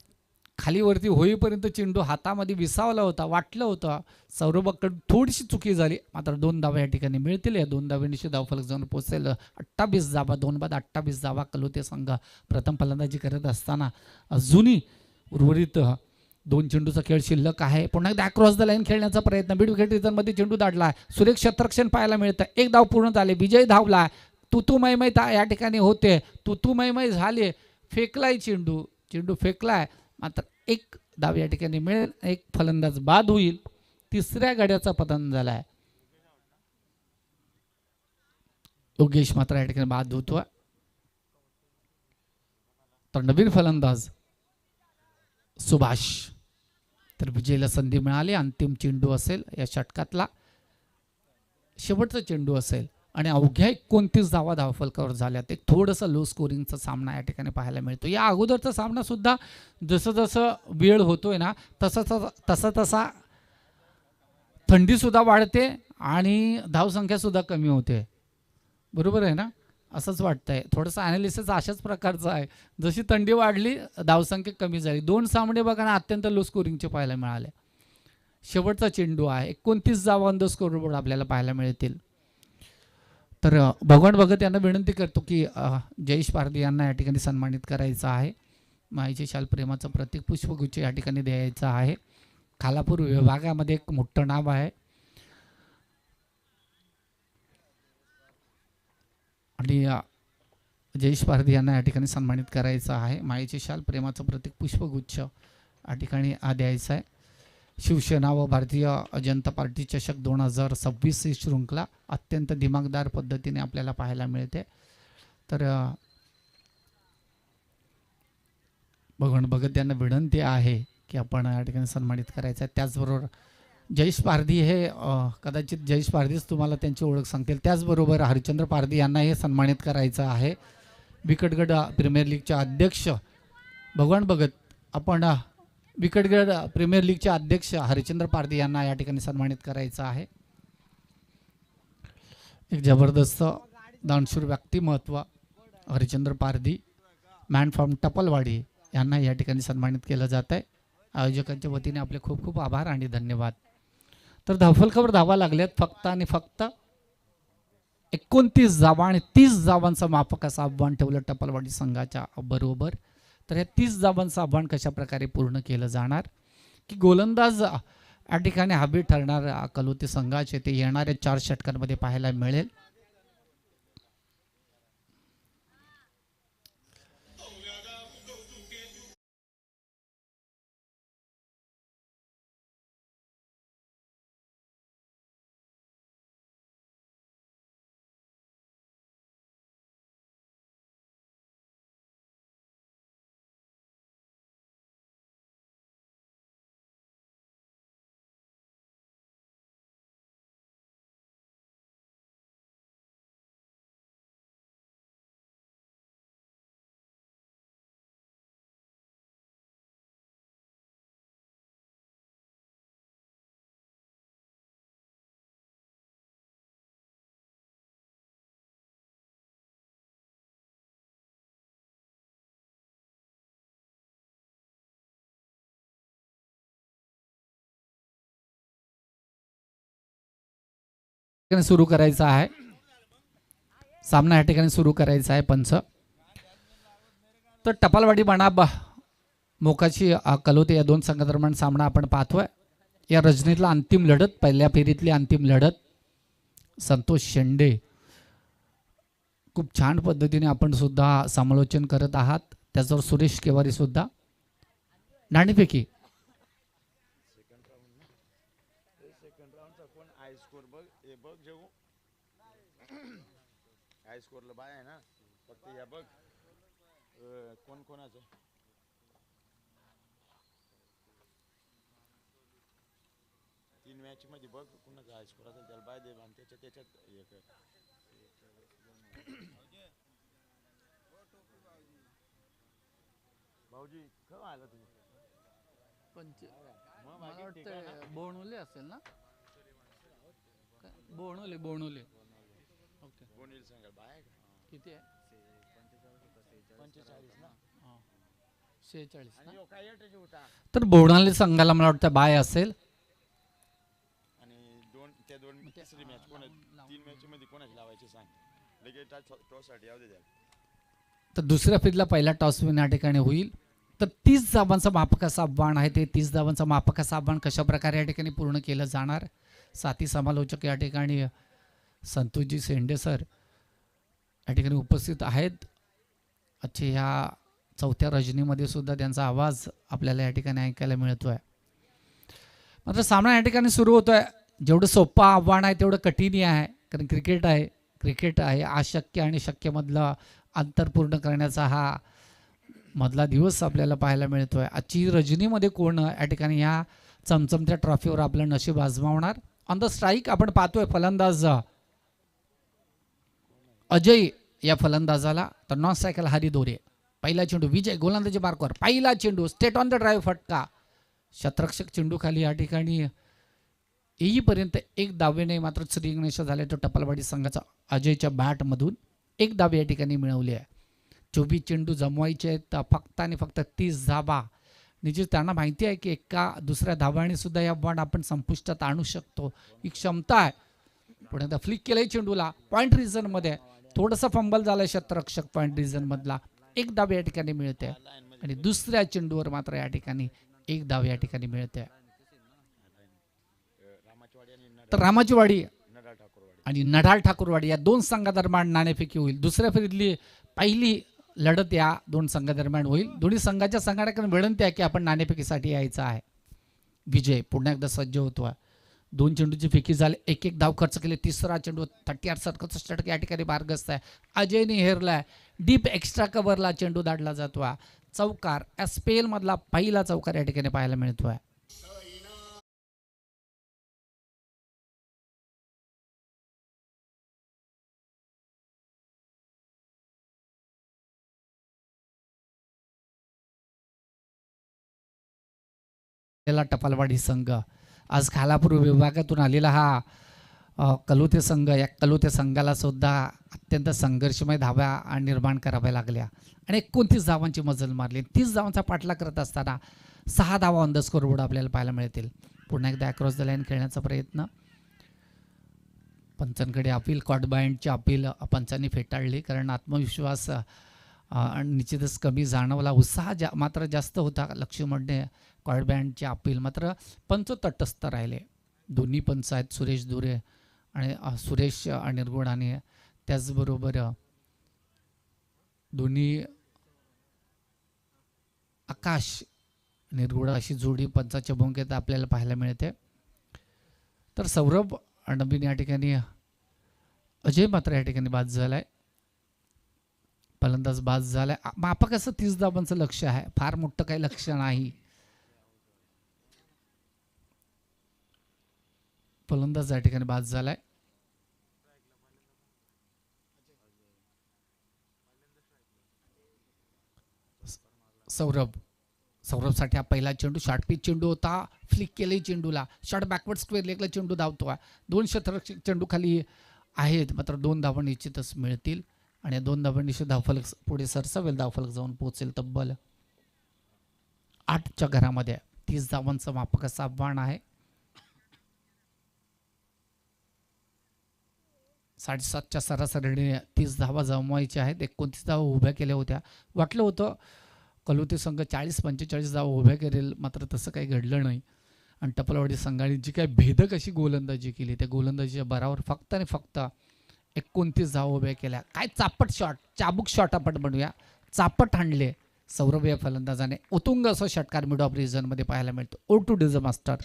खाली वरती होईपर्यंत चेंडू हातामध्ये विसावला होता. वाटलं होतं सौरभकडून थोडीशी चुकी झाली. मात्र 2 धावा या ठिकाणी मिळतील. या 2 धाव्यानिशी धावफलक जाऊन पोहोचेल. 28 धावा. 2 बाद 28 धावा. कलोते संघ प्रथम फलंदाजी करत असताना अजूनही उर्वरित 2 चेंडूचा खेळ शिल्लक आहे. पुन्हा एकदा क्रॉस द लाईन खेळण्याचा प्रयत्न. मिड विकेट रिजनमध्ये चेंडू दाडला. सुरेख क्षेत्ररक्षण पाहायला मिळतं. 1 धाव पूर्ण झाले. विजय धावला. तुतुमयमय या ठिकाणी होते. तुतुमयमय झाले. फेकलाय चेंडू फेकलाय. मात्र 1 धाव या ठिकाणी मिळेल. 1 फलंदाज बाद होईल. 3ऱ्या गड्याचा पतन झालाय. योगेश मात्र या ठिकाणी बाद होतोय. तर नवीन फलंदाज सुभाष. तर विजयला संधी मिळाली. अंतिम चेंडू असेल या षटकातला, शेवटचा चेंडू असेल आणि अवघ्या 29 धावा धावफलकावर झाल्यात. एक थोडंसं लो स्कोरिंगचा सामना या ठिकाणी पाहायला मिळतो. या अगोदरचा सामना सुद्धा जसं वेळ होतोय ना तसा थंडी सुद्धा वाढते आणि धावसंख्या सुद्धा कमी होते. बरोबर आहे ना? असंच वाटतंय. थोडंसं ॲनालिसिस अशाच प्रकारचं आहे. जशी थंडी वाढली धावसंख्या कमी झाली. 2 सामने बघा ना अत्यंत लो स्कोरिंगचे पाहायला मिळाले. शेवटचा चेंडू आहे. 29 धावा ऑन द स्कोरबोर्ड आपल्याला पाहायला मिळतील. तर भगवान भगत यांना विनंती करतो की जयेश पारधी यांना या ठिकाणी सन्मानित करायचं आहे. माईचे शाल प्रेमाचं प्रतीक पुष्पगुच्छ या ठिकाणी द्यायचं आहे. खालापूर विभागामध्ये एक मोठं नाव आहे आणि जयेश पारधी यांना या ठिकाणी सन्मानित करायचं आहे. माईचे शाल प्रेमाचं प्रतीक पुष्पगुच्छ या ठिकाणी द्यायचं आहे. शिवसेना व भारतीय जनता पार्टी चषक 2026 ही शृंखला अत्यंत दिमागदार पद्धतीने आपल्याला पाहायला मिळते. तर बघून बघत त्यांना विनंती आहे की आपण या ठिकाणी सन्मानित करायचं आहे. त्याचबरोबर जयेश पारधी हे कदाचित जयेश पारधीच तुम्हाला त्यांची ओळख सांगतील. त्याचबरोबर हरिश्चंद्र पारधी यांनाही सन्मानित करायचं आहे. विकटगड प्रीमियर लीगचे अध्यक्ष भगवान बघत आपण विकटगड प्रीमियर लीगचे अध्यक्ष हरिश्चंद्र पारधी यांना या ठिकाणी सन्मानित करायचं आहे. एक जबरदस्त दानशूर व्यक्तिमत्व हरिश्चंद्र पारधी मॅन फ्रॉम टपलवाडी यांना या ठिकाणी सन्मानित केलं जात आहे. आयोजकांच्या वतीने आपले खूप खूप आभार आणि धन्यवाद. तर धावफलकावर धावा लागल्यात फक्त आणि फक्त 29 धावा आणि 30 धावांचा माफक असं आव्हान ठेवलं टपलवाडी संघाच्या बरोबर. तर या 30 धावांचं आव्हान कशा प्रकारे पूर्ण केलं जाणार की गोलंदाज या ठिकाणी हबी ठरणार कलोते संघाचे ते येणाऱ्या 4 षटकांमध्ये पाहायला मिळेल. सुरू करायचा आहे सामना या ठिकाणी सुरू करायचा आहे पंच. तर टपालवाडी बनाब मोकाची कलोते या 2 संघादरम्यान सामना आपण पाहतोय. या रजनीतला अंतिम लढत पहिल्या फेरीतली अंतिम लढत संतोष शेंडे खूप छान पद्धतीने आपण सुद्धा समालोचन करत आहात. त्याच्यावर सुरेश केवारी सुद्धा नाणेफेकी स्कोरला बाय आहे ना फक्त या बघ कोण कोणाचं 3 मॅच मध्ये बघ कुणाचा हाय स्कोर असेल त्याला बाय दे आणि त्याच्यात भाऊजी केव्हा आला तुम्ही? मला वाटतं बोणवले असेल ना बोणवले बोणवले ओके बोनील सांगा बाय किती आहे 45 ना 46 ना. काय अटॅच होता तर बोणाले संघाला मला वाटतं बाय असेल आणि तिसरी मॅच कोण 3 मॅच मध्ये कोणाची लावायची सांग लगेच टॉस साठी याव दे द्या. तर दुसऱ्या फेरीला पहिला टॉस विन या ठिकाणी होईल. तर 30 धावांचा मापकाचं आव्हान आहे ते 30 धावांचा मापकाचं आव्हान कशा प्रकारे या ठिकाणी पूर्ण केलं जाणार. साथी समालोचक या ठिकाणी संतोषजी शेंडे सर या ठिकाणी उपस्थित आहेत. अच्छे ह्या 4थ्या रजनीमध्ये सुद्धा त्यांचा आवाज आपल्याला या ठिकाणी ऐकायला मिळतोय. मात्र सामना या ठिकाणी सुरू होतोय. जेवढं सोपं आव्हान आहे तेवढं कठीणही आहे कारण क्रिकेट आहे अशक्य आणि शक्यमधलं अंतर पूर्ण करण्याचा हा मधला दिवस आपल्याला पाहायला मिळतोय. आजची रजनीमध्ये कोण या ठिकाणी ह्या चमचमत्या ट्रॉफीवर आपलं नशीब आजमावणार. ऑन द स्ट्राईक आपण पाहतोय फलंदाज अजय या फलंदाजाला. तर नॉन स्ट्रायकला हरी दोरे. पहिला चेंडू विजय गोलंदाजी मार्कवर पहिला चेंडू स्टेट ऑन द ड्राईव्ह फटका. शतरक्षक चेंडू खाली या ठिकाणी येईपर्यंत एक दावेने मात्र श्रीगणेश झाले. तो टपालवाडी संघाचा अजयच्या बॅटमधून एक दावे या ठिकाणी मिळवले आहे. 24 चेंडू जमवायचे आहेत फक्त आणि फक्त 30 धावा. निश्चित त्यांना माहिती आहे की एका दुसऱ्या धावाने सुद्धा या बॉन्ड आपण संपुष्टात आणू शकतो ही क्षमता आहे. पुढे आता फ्लिक केलंय चेंडूला पॉईंट रिझन मध्ये थोडंसं फंबल झालंय शतरक्षक पॉईंट रिझन मधला. एक धाव या ठिकाणी मिळते आणि दुसऱ्या चेंडूवर मात्र या ठिकाणी एक धाव या ठिकाणी मिळते. तर रामाचीवाडी आणि नडाल ठाकूरवाडी या 2 संघादरम्यान नाणेफेकी होईल. दुसऱ्या फेरीतली पहिली लढत या 2 संघादरम्यान होईल. दोन्ही संघाच्या संघटकांना विनंती आहे की आपण नाणेफेकीसाठी यायचं आहे. विजय पुन्हा एकदा सज्ज होतो. 2 चेंडूची फेकी झाली. एक धाव खर्च केले. तिसरा चेंडू 38 या ठिकाणी मार्गस्थ आहे. अजयने हेरलाय डीप एक्स्ट्रा कव्हरला चेंडू दाडला जातो. चौकार एसपीएल मधला पहिला चौकार या ठिकाणी पाहायला मिळतोय. टपालवाडी संघ आज खालापूर विभागातून आलेला हा कलोते संघ, या कलोते संघाला सुद्धा अत्यंत संघर्षमय धावा निर्माण कराव्या लागल्या आणि 29 धावांची मजल मारली. 30 धावांचा पाठलाग करत असताना 6 धावा ऑन द स्कोरबोर्ड आपल्याला पाहायला मिळतील. पुन्हा एकदा अक्रॉस द लाईन खेळण्याचा प्रयत्न, पंचांकडे अपील, कॉटबँडची अपील पंचांनी फेटाळली कारण आत्मविश्वास निश्चितच कमी जाणवला. उत्साह मात्र जास्त होता. लक्ष्मणने कॉटबँडची अपील मात्र पंच तटस्थ राहिले. दोन्ही पंच आहेत सुरेश दुरे आणि सुरेश निर्गुण आणि त्याचबरोबर दोन्ही आकाश निर्गुण अशी जोडी पंचाच्या भूमिकेत आपल्याला पाहायला मिळते. तर सौरभ नवीन या ठिकाणी अजय मात्र या ठिकाणी बाद झालाय, फलंदाज बाद झालाय. मापक असं 30 धावांचं लक्ष आहे, फार मोठं काही लक्ष नाही. फलंदाज या ठिकाणी बाद झालाय. सौरभसाठी हा पहिला चेंडू शॉर्ट पिच चेंडू होता. फ्लिक केले चेंडूला, शॉर्ट बॅकवर्ड स्क्वेअर लेगला चेंडू धावतो. 2 शतरक्षक चेंडू खाली आहेत मात्र 2 धावा निश्चितच मिळतील आणि 2 धावा निश्चित धावफलक पुढे सरसावेल, धावफलक जाऊन पोहोचेल तब्बल 8च्या घरामध्ये. 30 धावांचं मापक असं आव्हान आहे. 7.5च्या सरासरीने 30 धावा जमवायच्या आहेत. 29 धावा उभ्या केल्या होत्या. वाटलं होतं कलोते संघ 40-45 धावा उभ्या करेल मात्र तसं काही घडलं नाही आणि टपलवाडी संघाने जी काही भेदक अशी गोलंदाजी केली त्या गोलंदाजीच्या बराबर फक्त आणि फक्त 29 धावा उभ्या केल्या. काय चापट शॉट, चाबूक शॉट आपण म्हणूया, चापट हाणले सौरभ या फलंदाजाने. उतुंग असं षटकार मिड ऑफ रिजनमध्ये पाहायला मिळतो. ओ टू डिझ मास्टर.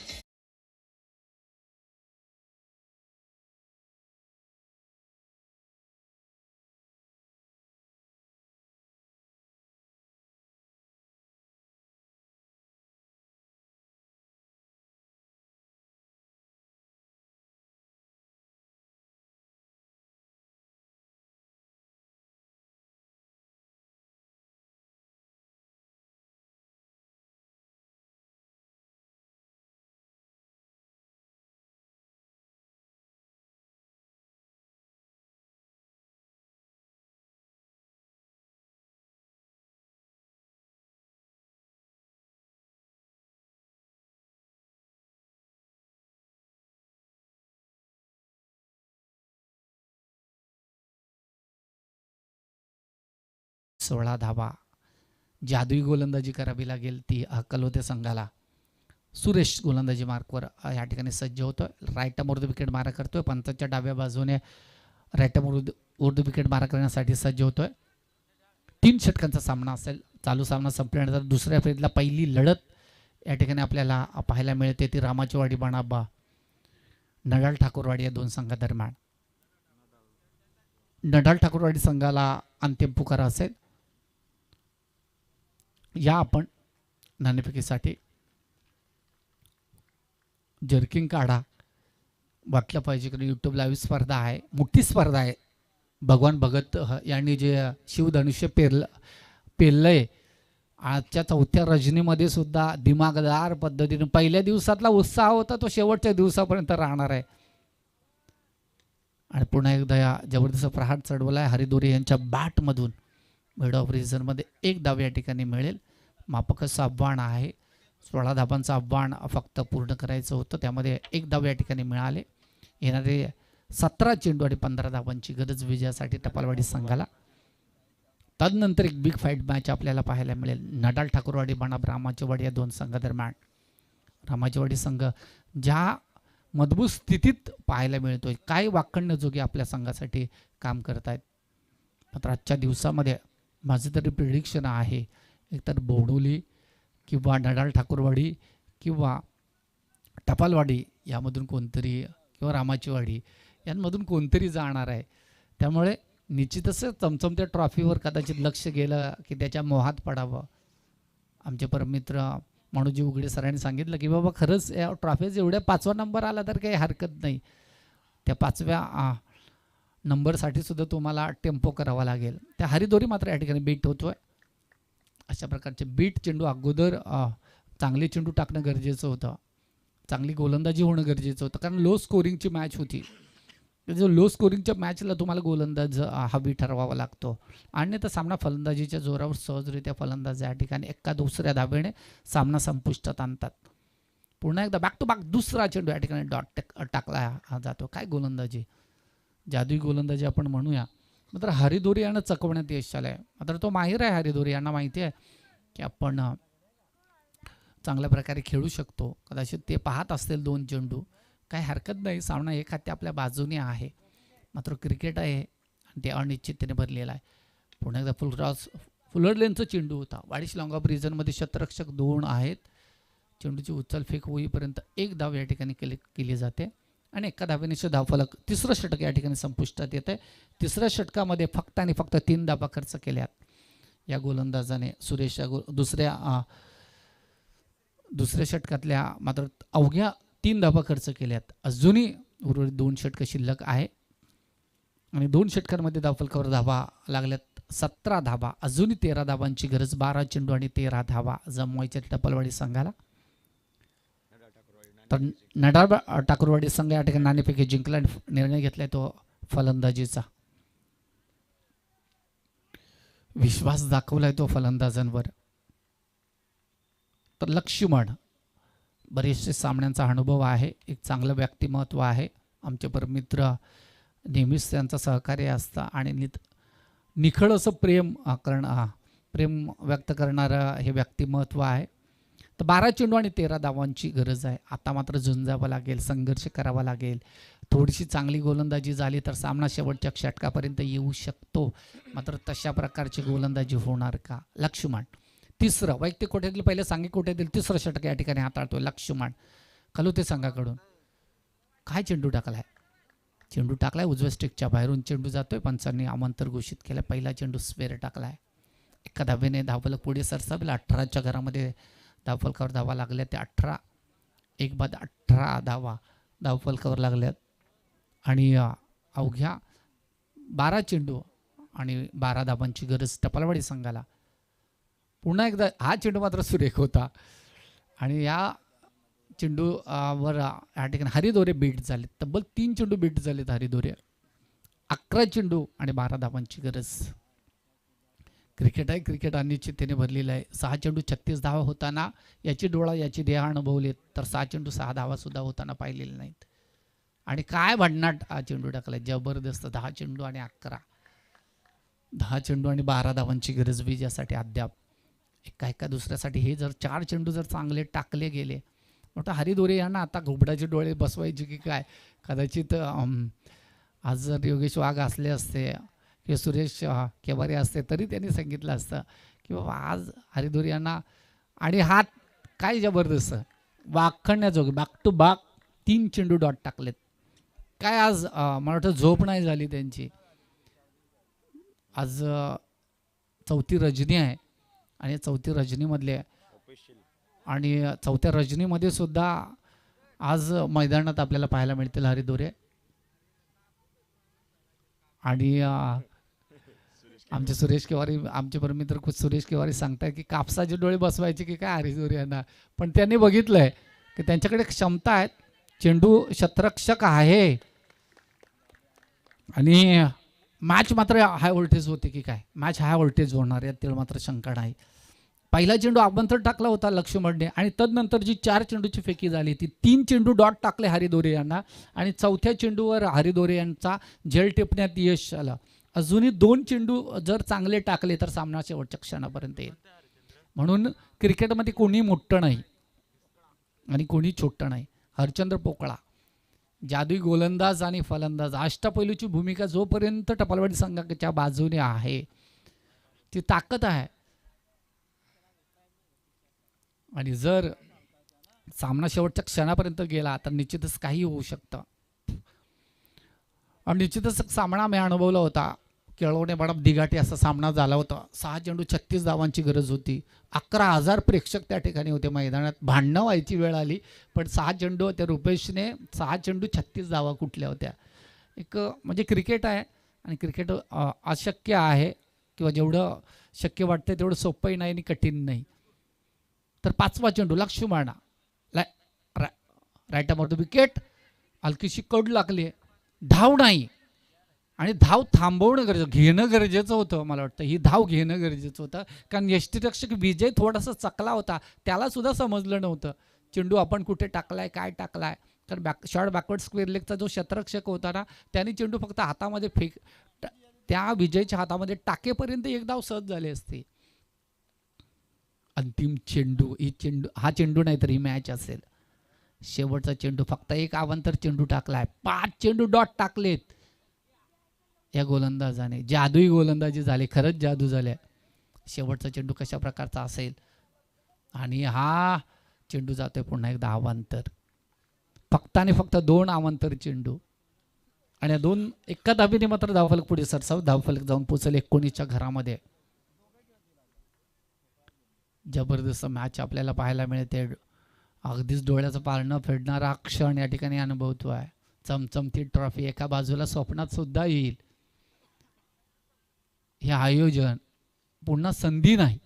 सोळा धावा जादुई गोलंदाजी करावी लागेल ती कलोते संघाला. सुरेश गोलंदाजी मार्कवर या ठिकाणी सज्ज होतोय. राईट उर्दू विकेट मारा करतोय. पंचाच्या डाव्या बाजूने राईट उर्दू विकेट मारा करण्यासाठी सज्ज होतोय. 3 षटकांचा सामना असेल. चालू सामना संपल्यानंतर दुसऱ्या फेरीतला पहिली लढत या ठिकाणी आपल्याला पाहायला मिळते ती रामाचीवाडी बाणाबा नडाल ठाकूरवाडी या 2 संघादरम्यान. नडाल ठाकूरवाडी संघाला अंतिम पुकार असेल. या आपण नाणेफेकीसाठी जर्किंग काढा, वाटलं पाहिजे कारण यूट्यूब लाईव्ह स्पर्धा आहे, मोठी स्पर्धा आहे. भगवान भगत यांनी जे शिवधनुष्य पेरलंय आजच्या 4थ्या रजनीमध्ये सुद्धा दिमागदार पद्धतीने पहिल्या दिवसातला उत्साह होता तो शेवटच्या दिवसापर्यंत राहणार आहे. आणि पुन्हा एकदा या जबरदस्त प्रहार चढवलाय हरिदोरे यांच्या बॅटमधून. मिड ऑफ रिझनमध्ये 1 धाव या ठिकाणी मिळेल. मापकाचं आव्हान आहे. 16 धावांचं आव्हान फक्त पूर्ण करायचं होतं, त्यामध्ये 1 धाव या ठिकाणी मिळाले. येणारे 17 चेंडू आणि 15 धावांची गरज विजयासाठी टपालवाडी संघाला. तदनंतर एक बिग फाईट मॅच आपल्याला पाहायला मिळेल. नडाल ठाकूरवाडी बनाब रामाचीवाडी या 2 संघादरम्यान. रामाचीवाडी संघ ज्या मजबूत स्थितीत पाहायला मिळतोय, काय वाखणण्याजोगे आपल्या संघासाठी काम करत आहेत. मात्र आजच्या दिवसामध्ये माझं तरी प्रिडिक्शन आहे एकतर बोडोली किंवा नडाल ठाकूरवाडी किंवा टपालवाडी यामधून कोणतरी किंवा रामाचीवाडी यांमधून कोणतरी जाणार आहे. त्यामुळे निश्चितच चमचमत्या ट्रॉफीवर कदाचित लक्ष गेलं की त्याच्या मोहात पडावं आमचे परममित्र मनोजी उघडे सरांनी सांगितलं की बाबा खरंच या ट्रॉफीज एवढ्या 5वा नंबर आला तर काही हरकत नाही. त्या 5व्या नंबरसाठी सुद्धा तुम्हाला टेम्पो करावा लागेल. त्या हरिदोरी मात्र या ठिकाणी बीट होतोय. अशा प्रकारचे बीट चेंडू अगोदर चांगले चेंडू टाकणं गरजेचं होतं, चांगली गोलंदाजी होणं गरजेचं होतं, कारण लो स्कोरिंगची मॅच होती. जो लो स्कोरिंगच्या मॅचला तुम्हाला गोलंदाज हवी ठरवावा लागतो आणि तर सामना फलंदाजीच्या जोरावर सहजरित्या फलंदाज या ठिकाणी एका दुसऱ्या धाबेने सामना संपुष्टात आणतात. पुन्हा एकदा बॅक टू बॅक दुसरा चेंडू या ठिकाणी डॉट टाकला जातो. काय गोलंदाजी, जादुई गोलंदाजी आपण म्हणूया. मात्र हरिदोरी यांना चकवण्यात यश आलं आहे. मात्र तो माहीर आहे हरिदोरी, यांना माहिती आहे की आपण चांगल्या प्रकारे खेळू शकतो. कदाचित ते पाहत असतील 2 चेंडू, काही हरकत नाही, सामना एक हाती आपल्या बाजूने आहे. मात्र क्रिकेट आहे आणि ते अनिश्चिततेने भरलेलं आहे. पुन्हा एकदा फुलर लेनचा चेंडू होता. वाडिश लॉंगॉफ रिजनमध्ये शतरक्षक 2 आहेत. चेंडूची उचलफेक होईपर्यंत 1 धाव या ठिकाणी केली जाते आणि एका धावेने धावफलक. 3रं षटक या ठिकाणी संपुष्टात येत आहे. 3ऱ्या षटकामध्ये फक्त आणि फक्त 3 धावा खर्च केल्यात या गोलंदाजाने. सुरेश दुसऱ्या षटकातल्या मात्र अवघ्या 3 धावा खर्च केल्यात. अजूनही उर्वरित 2 षटकं शिल्लक आहे आणि 2 षटकांमध्ये धावफलकावर धावा लागल्यात 17 धावा. अजूनही 13 धावांची गरज. 12 चेंडू आणि 13 धावा जमवायच्या टपलवाडी संघाला. तर नडाळ ठाकूरवाडी संघ या ठिकाणी नाणेफेकी जिंकला आणि निर्णय घेतलाय तो फलंदाजीचा. विश्वास दाखवलाय तो फलंदाजांवर. तर लक्ष्मण, बरेचसे सामन्यांचा अनुभव आहे, एक चांगलं व्यक्तिमत्व आहे. आमचे परमित्र नेहमीच त्यांचं सहकार्य असतं आणि निखळ असं प्रेम व्यक्त करणारं हे व्यक्तिमत्व आहे. तर 12 चेंडू आणि 13 धावांची गरज आहे. आता मात्र झुंजावं लागेल, संघर्ष करावा लागेल. थोडीशी चांगली गोलंदाजी झाली तर सामना शेवटच्या षटकापर्यंत येऊ शकतो. मात्र तशा प्रकारची गोलंदाजी होणार का? लक्ष्मण 3रं वैयक्तिक कोट्यातील पहिले सांघिक कोट्यातील 3रं षटक या ठिकाणी हाताळतोय लक्ष्मण. कलुते संघाकडून काय चेंडू टाकलाय? चेंडू टाकलाय उजव्या स्टिकच्या बाहेरून चेंडू जातोय. पंचांनी आमंत्रण घोषित केलं. पहिला चेंडू स्क्वेअर टाकलाय. एका धावेने धावफलक पुढे सरसावेल. 18च्या घरामध्ये धावफलकावर धावा लागल्या. त्या 18 एक बाद 18 धावा धावफलकावर लागल्यात आणि अवघ्या 12 चेंडू आणि 12 धावांची गरज टपालवाडी संघाला. पुन्हा एकदा हा चेंडू मात्र सुरेख होता आणि या चेंडू वर या ठिकाणी हरिदोरे बीट झाले. तब्बल 3 चेंडू बीट झालेत हरिदोरे. 11 चेंडू आणि 12 धावांची गरज. क्रिकेट आहे, क्रिकेट अनिश्चिततेने भरलेलं आहे. 6 चेंडू 36 धावा होताना याची डोळा याची देह अनुभवलेत, तर 6 चेंडू 6 धावा सुद्धा होताना पाहिलेले नाहीत. आणि काय भन्नाट हा चेंडू टाकलाय, जबरदस्त. 10 चेंडू आणि 10 चेंडू आणि 12 धावांची गरज विजयासाठी अद्याप. एका दुसऱ्यासाठी हे जर 4 चेंडू जर चांगले टाकले गेले, मोठा हरिदोरे यांना आता घुबडाचे डोळे बसवायचे की काय. कदाचित आज जर योगेश वाघ असले असते किंवा सुरेश केवारे असते तरी त्यांनी सांगितलं असतं की बाबा आज हरिदोरे यांना. आणि हात काय जबरदस्त वाखण्याजोगे. बॅक टू बॅक 3 चेंडू डॉट टाकलेत. काय आज मला वाटतं झोप नाही झाली त्यांची. आज 4थी रजनी आहे आणि 4थी रजनीमधले आणि 4थ्या रजनीमध्ये सुद्धा आज मैदानात आपल्याला पाहायला मिळतील हरिदोरे. आणि आमचे सुरेश केवारी, आमचे परमित्र खुद सुरेश केवारी सांगताय की कापसाचे डोळे बसवायचे की काय हरिदोरे यांना. पण त्यांनी बघितलंय की त्यांच्याकडे क्षमता आहेत. चेंडू शतरक्षक आहे आणि मॅच मात्र हाय व्होल्टेज होते की काय. मॅच हाय व्होल्टेज होणार यात मात्र शंका नाही. पहिला चेंडू आबंतर टाकला होता लक्ष्मणने आणि तदनंतर जी 4 चेंडूची फेकी झाली ती 3 चेंडू डॉट टाकले हरिदोरे यांना आणि 4थ्या चेंडूवर हरिदोरे यांचा झेल टिपण्यात यश आलं. अजूनही 2 चेंडू जर चांगले टाकले तर सामना शेवटच्या क्षणापर्यंत येईल. म्हणून क्रिकेटमध्ये कोणी मोठं नाही आणि कोणी छोटं नाही. हरचंद्र पोकळा जादुई गोलंदाज आणि फलंदाज अष्टपैलूची भूमिका जोपर्यंत टपालवाडी संघाच्या बाजूने आहे ती ताकद आहे. आणि जर सामना शेवटच्या क्षणापर्यंत गेला तर निश्चितच काही होऊ शकतं. आणि निश्चितच सामना मी अनुभवला होता केळवणे बडा दिघाटी असा सामना झाला होता. 6 चेंडू 36 धावांची गरज होती. 11,000 प्रेक्षक त्या ठिकाणी होते मैदानात. भांडणं व्हायची वेळ आली, पण 6 चेंडू होते. रुपेशने 6 चेंडू 36 धावा कुठल्या होत्या. एक म्हणजे क्रिकेट आहे आणि क्रिकेट अशक्य आहे किंवा जेवढं शक्य वाटतं तेवढं सोपंही नाही आणि कठीण नाही. तर 5वा चेंडू लक्ष्मणा राईटामधून विकेट. हलकीशी कड लागली, धाव नाही आणि धाव थांबवणं घेणं गरजेचं होतं. मला वाटतं ही धाव घेणं गरजेचं होतं, कारण यष्टीरक्षक विजय थोडासा चकला होता, त्याला सुद्धा समजलं नव्हतं चेंडू आपण कुठे टाकलाय, काय टाकलाय. कारण शॉर्ट बॅकवर्ड स्क्वेअर लेगचा जो क्षेत्ररक्षक होता ना, त्याने चेंडू फक्त हातामध्ये त्या विजयच्या हातामध्ये टाकेपर्यंत एक धाव सहज झाली असती. अंतिम चेंडू हा चेंडू नाही तर ही मॅच असेल. शेवटचा चेंडू फक्त एक अवांतर चेंडू टाकलाय. 5 चेंडू डॉट टाकलेत या गोलंदाजाने. जादुई गोलंदाजी झाली, खरंच जादू झाल्या. शेवटचा चेंडू कशा प्रकारचा असेल आणि हा चेंडू जातोय पुन्हा एकदा अवांतर. फक्त आणि फक्त 2 अवांतर चेंडू आणि 2 एका धाबीने मात्र धावफलक पुढे सरसावत धावफलक जाऊन पोचले 19च्या घरामध्ये. जबरदस्त मॅच आपल्याला पाहायला मिळते. अगदीच डोळ्याचं पारणं फेडणारा क्षण या ठिकाणी अनुभवतो आहे. चमचमती ट्रॉफी एका बाजूला स्वप्नात सुद्धा येईल. हे आयोजन पुन्हा संधी नाही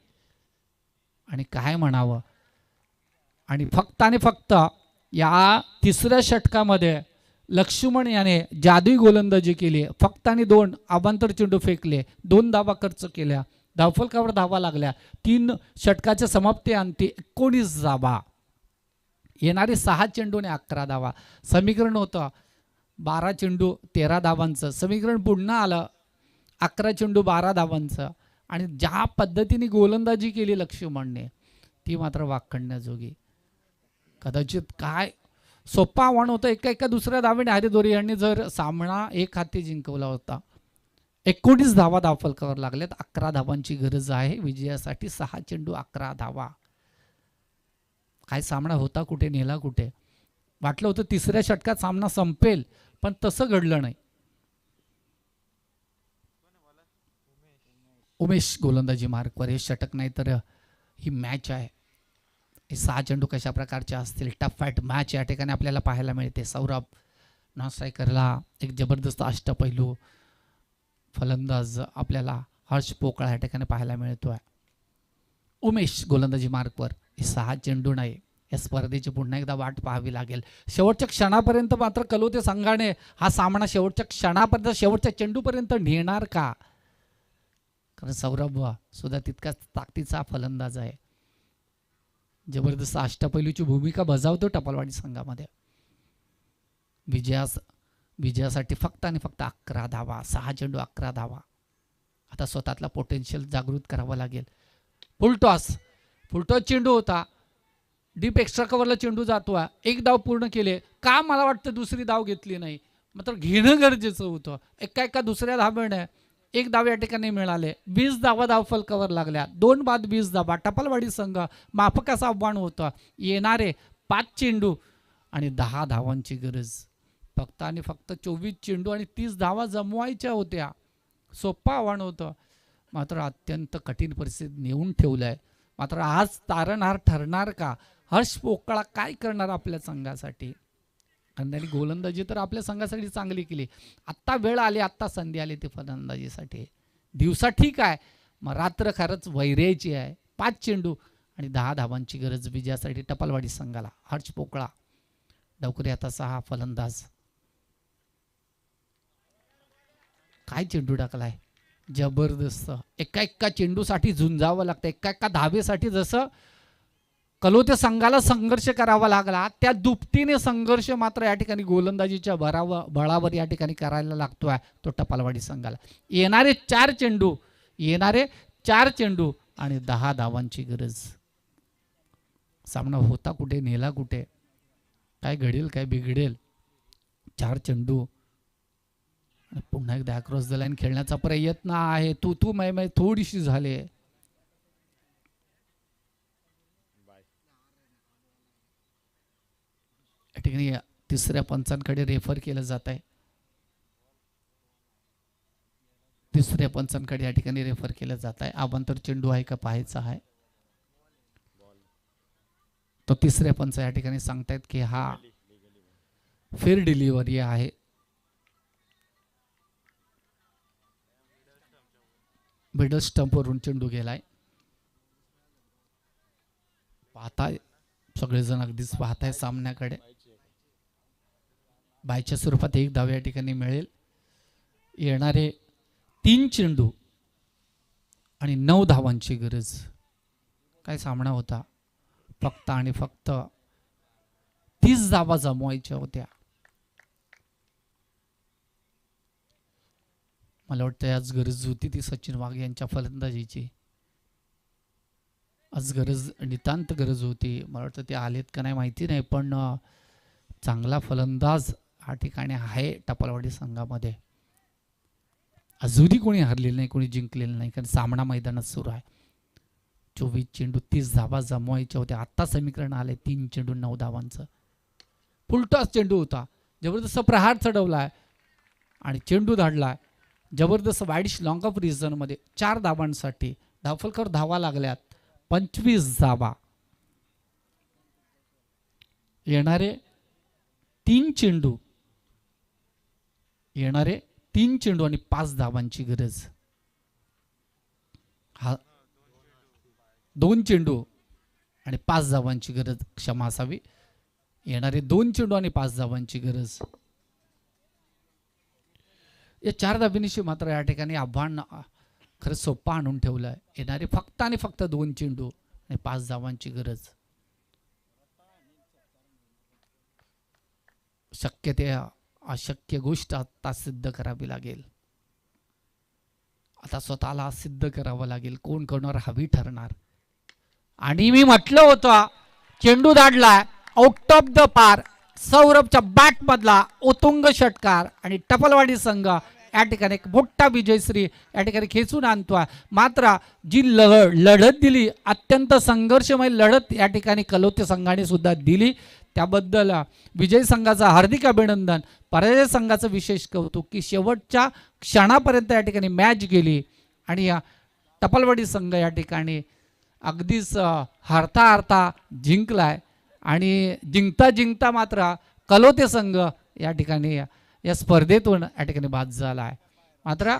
आणि काय म्हणावं. आणि फक्त या 3ऱ्या षटकामध्ये लक्ष्मण याने जादुई गोलंदाजी केली. फक्त आणि 2 अवांतर चेंडू फेकले, 2 धावा खर्च केल्या, धावफलकावर धावा लागल्या. 3 षटकाच्या समाप्ती अंती 19 धावा. येणारे 6 चेंडू आणि 11 धावा. समीकरण होतं 12 चेंडू 13 धावांचं. समीकरण पुन्हा आलं 11 चेंडू 12 धावांचं. आणि ज्या पद्धतीने गोलंदाजी केली लक्ष्मणने ती मात्र वाखाणण्याजोगी. कदाचित काय सोपं आव्हान होतं. एका दुसऱ्या धावेने हरिदोरी यांनी जर सामना 1 हाती जिंकवला होता. 19 धावा धावफलकावर लागल्यात. 11 धावांची गरज आहे विजयासाठी. 6 चेंडू 11 धावा. काय सामना होता कुठे, नेला कुठे. वाटलं होतं 3ऱ्या षटकात सामना संपेल, पण तसं घडलं नाही. उमेश गोलंदाजी मार्कवर. हे षटक नाही तर ही मॅच आहे. हे 6 चेंडू कशा प्रकारचे असतील. टफ फाईट मॅच या ठिकाणी आपल्याला पाहायला मिळते. सौरभ नॉन स्ट्रायकरला एक जबरदस्त अष्टपैलू फलंदाज आपल्याला हर्ष पोकळा या ठिकाणी पाहायला मिळतो आहे. उमेश गोलंदाजी मार्कवर. हे 6 चेंडू नाही. या स्पर्धेची पुन्हा एकदा वाट पाहावी लागेल. शेवटच्या क्षणापर्यंत मात्र कलोते संघाने हा सामना शेवटच्या क्षणापर्यंत, शेवटच्या चेंडूपर्यंत नेणार का. कारण सौरभ सुद्धा तितकाच ताकदीचा फलंदाज आहे. जबरदस्त अष्टपैलूची भूमिका बजावतो टपालवाडी संघामध्ये. विजयासाठी फक्त आणि फक्त 11 धावा. 6 चेंडू 11 धावा. आता स्वतःतला पोटेन्शियल जागृत करावा लागेल. फुलटॉस चेंडू होता. डीप एक्स्ट्रा कव्हरला चेंडू जातो. 1 धाव पूर्ण केले का. मला वाटतं दुसरी धाव घेतली नाही, मात्र घेणं गरजेचं होतं. एका दुसऱ्या धावेने 1 धाव या ठिकाणी मिळाले. 20 धावा धावफलकावर लागल्या. 2 बाद 20 धावा. टपालवाडी संघ माफक असं आव्हान होतं. येणारे 5 चेंडू आणि 10 धावांची गरज. फक्त आणि फक्त 24 चेंडू आणि 30 धावा जमवायच्या होत्या. सोपं आव्हान होतं, मात्र अत्यंत कठीण परिस्थितीत नेऊन ठेवलं आहे. मात्र आज तारणहार ठरणार का. हर्ष पोकळा काय करणार आपल्या संघासाठी. आणि त्यांनी गोलंदाजी तर आपल्या संघासाठी चांगली केली. आत्ता वेळ आली, आत्ता संधी आली ती फलंदाजीसाठी. दिवसा ठीक आहे, मग रात्र खरंच वैर्याची आहे. 5 चेंडू आणि 10 धावांची गरज विजयासाठी टपालवाडी संघाला. हर्ष पोकळा डवकरी हाताचा हा फलंदाज. काय चेंडू टाकलाय, जबरदस्त. एका चेंडूसाठी झुंजावं लागतं. एका धावेसाठी जसं कलोते संघाला संघर्ष करावा लागला, त्या दुपटीने संघर्ष मात्र या ठिकाणी गोलंदाजीच्या बळावर या ठिकाणी करायला लागतोय तो टपालवाडी संघाला. येणारे 4 चेंडू आणि 10 धावांची गरज. सामना होता कुठे, नेला कुठे, काय घडेल काय बिघडेल. 4 चेंडू पुन्हा एकदा अक्रॉस द लाईन खेळण्याचा प्रयत्न आहे. तू मै थोडीशी झाले. या ठिकाणी 3ऱ्या पंचांकडे रेफर केलं जात आहे. दुसऱ्या पंचांकडे या ठिकाणी रेफर केलं जात आहे. अवांतर चेंडू आहे का पाहायचा आहे. तो तिसऱ्या पंच या ठिकाणी सांगतायत की हा फेर डिलिव्हरी आहे. मिडल स्टंप वरून चेंडू गेलाय. पाहताय सगळेजण अगदीच पाहताय सामन्याकडे. बायच्या स्वरूपात एक धाव या ठिकाणी मिळेल. येणारे 3 चेंडू आणि 9 धावांची गरज. काय सामना होता. फक्त आणि फक्त 30 धावा जमवायच्या होत्या. मला वाटतं आज गरज होती ती सचिन वाघ यांच्या फलंदाजीची. आज गरज नितांत गरज होती. मला वाटतं ते आलेत का नाही माहिती नाही, पण चांगला फलंदाज हा ठिकाणी आहे टपालवाडी संघामध्ये. अजूनही कोणी हरलेलं नाही, कोणी जिंकलेलं नाही, कारण सामना मैदानात सुरू आहे. 24 चेंडू 30 धावा जमवायच्या होत्या. आत्ता समीकरण आले 3 चेंडू 9 धावांचं. फुलटॉस चेंडू होता. जबरदस्त प्रहार चढवलाय आणि चेंडू धाडलाय. जबरदस्त वाईडिश लॉंग ऑफ रिझन मध्ये 4 धावांसाठी धावफलकावर धावा लागल्यात. 25 धावा. येणारे 3 चेंडू आणि 5 धावांची गरज. हा 2 चेंडू आणि 5 धावांची गरज, क्षमा असावी. येणारे 2 चेंडू आणि 5 धावांची गरज. या 4 धाबीनिशी मात्र या ठिकाणी आव्हान खरं सोपं आणून ठेवलं आहे. येणारे फक्त आणि फक्त 2 चेंडू आणि 5 धावांची गरज. शक्य ते अशक्य गोष्ट आता सिद्ध करावी लागेल. आता स्वतःला सिद्ध करावं लागेल. कोण कोणावर हवी ठरणार. आणि मी म्हटलं होतं चेंडू धाडलाय आउट ऑफ द पार. सौरभच्या बॅट मधला उत्तुंग षटकार आणि टपलवाडी संघ या ठिकाणी एक मोठा विजयश्री या ठिकाणी खेचून आणतोय. मात्र जी लढत दिली, अत्यंत संघर्षमय लढत या ठिकाणी कलोते संघाने सुद्धा दिली, त्याबद्दल विजय संघाचं हार्दिक अभिनंदन. पराजय संघाचं विशेष कौतुक की शेवटच्या क्षणापर्यंत या ठिकाणी मॅच गेली आणि या टपलवाडी संघ या ठिकाणी अगदीच हारता जिंकलाय. आणि जिंकता मात्र कलोते संघ या ठिकाणी या स्पर्धेतून या ठिकाणी बाद झाला आहे. मात्र